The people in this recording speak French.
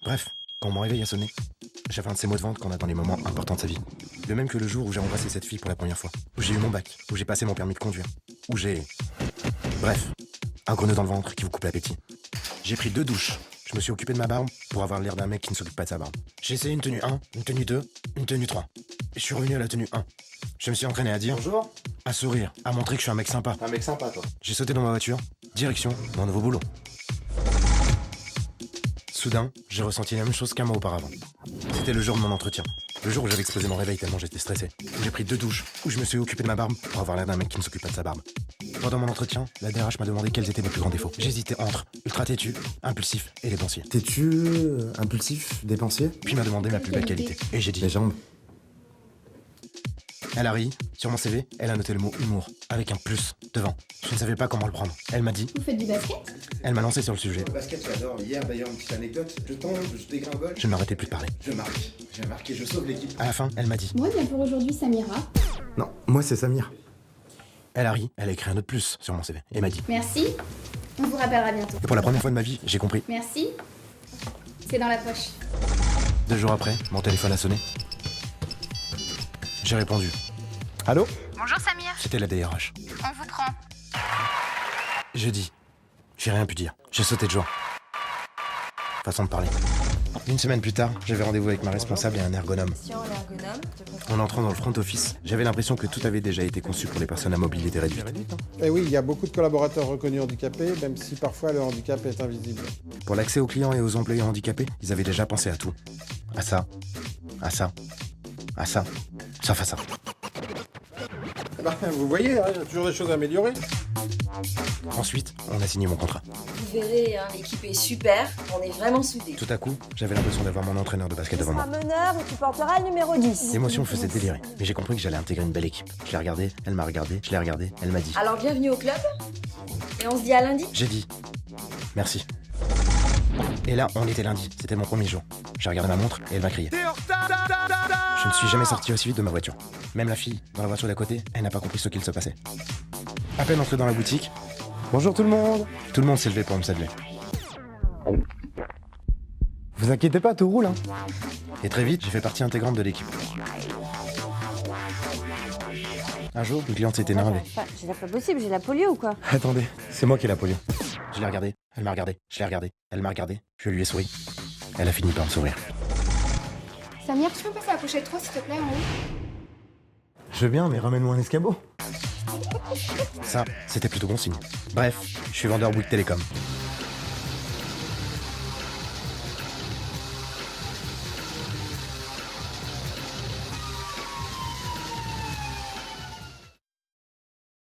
Bref, quand mon réveil a sonné, j'avais un de ces mots de vente qu'on a dans les moments importants de sa vie. De même que le jour où j'ai embrassé cette fille pour la première fois, où j'ai eu mon bac, où j'ai passé mon permis de conduire, où j'ai... Bref, un gros nœud dans le ventre qui vous coupe l'appétit. J'ai pris 2 douches. Je me suis occupé de ma barbe pour avoir l'air d'un mec qui ne s'occupe pas de sa barbe. J'ai essayé une tenue 1, une tenue 2, une tenue 3. Et je suis revenu à la tenue 1. Je me suis entraîné à dire... Bonjour. À sourire, à montrer que je suis un mec sympa. Un mec sympa, toi. J'ai sauté dans ma voiture, direction mon nouveau boulot. Soudain, j'ai ressenti la même chose qu'un mois auparavant. C'était le jour de mon entretien. Le jour où j'avais explosé mon réveil tellement j'étais stressé. Où j'ai pris 2 douches, où je me suis occupé de ma barbe pour avoir l'air d'un mec qui ne s'occupe pas de sa barbe. Pendant mon entretien, la DRH m'a demandé quels étaient mes plus grands défauts. J'hésitais entre ultra têtu, impulsif et dépensier. T'es-tu impulsif, dépensier? Puis m'a demandé ma plus belle qualité. Et j'ai dit... Les jambes. Elle a ri. Sur mon CV, elle a noté le mot humour, avec un plus devant. Je ne savais pas comment le prendre. Elle m'a dit... Vous faites du basket? Elle m'a lancé sur le sujet. Le basket, j'adore. Hier, d'ailleurs, une petite anecdote. Je tombe, je dégringole. Je ne m'arrêtais plus de parler. Je marque. J'ai marqué, je sauve l'équipe. À la fin, elle m'a dit... Moi, bien pour aujourd'hui, Samira. Non, moi c'est Samir. Elle a ri. Elle a écrit un autre plus sur mon CV. Et m'a dit... Merci. On vous rappellera bientôt. Et pour la première fois de ma vie, j'ai compris. Merci. C'est dans la poche. 2 jours après, mon téléphone a sonné. J'ai répondu. Allô? Bonjour Samir, C'était la DRH. on vous prend. Je dis. J'ai rien pu dire. J'ai sauté de joie. Façon de parler. 1 semaine plus tard, j'avais rendez-vous avec ma responsable et un ergonome. En entrant dans le front office, j'avais l'impression que tout avait déjà été conçu pour les personnes à mobilité réduite. Et oui, il y a beaucoup de collaborateurs reconnus handicapés, même si parfois le handicap est invisible. Pour l'accès aux clients et aux employés handicapés, ils avaient déjà pensé à tout. À ça, à ça, à ça, sauf à ça. Vous voyez, hein, il y a toujours des choses à améliorer. Ensuite, on a signé mon contrat. Vous verrez, hein, l'équipe est super, on est vraiment soudés. Tout à coup, j'avais l'impression d'avoir mon entraîneur de basket devant moi. meneur et tu porteras le numéro 10. L'émotion me faisait délirer, mais j'ai compris que j'allais intégrer une belle équipe. Je l'ai regardée, elle m'a regardé, je l'ai regardée, elle m'a dit. Alors bienvenue au club, et on se dit à lundi. J'ai dit merci. Et là, on était lundi, c'était mon premier jour. J'ai regardé ma montre et elle m'a crié. Je ne suis jamais sorti aussi vite de ma voiture. Même la fille, dans la voiture d'à côté, elle n'a pas compris ce qu'il se passait. À peine entré dans la boutique, bonjour tout le monde. Tout le monde s'est levé pour me saluer. Vous inquiétez pas, tout roule, hein. Et très vite, j'ai fait partie intégrante de l'équipe. Un jour, une cliente s'est énervée. C'est pas possible, j'ai la polio ou quoi? Attendez, c'est moi qui ai la polio. Je l'ai regardée, elle m'a regardé, je l'ai regardée, elle m'a regardé, je lui ai souri. Elle a fini par me sourire. Samir, tu peux passer la pochette 3 s'il te plaît en haut? Je veux bien, mais ramène-moi un escabeau. Ça, c'était plutôt bon signe. Bref, je suis vendeur Bouygues Télécom.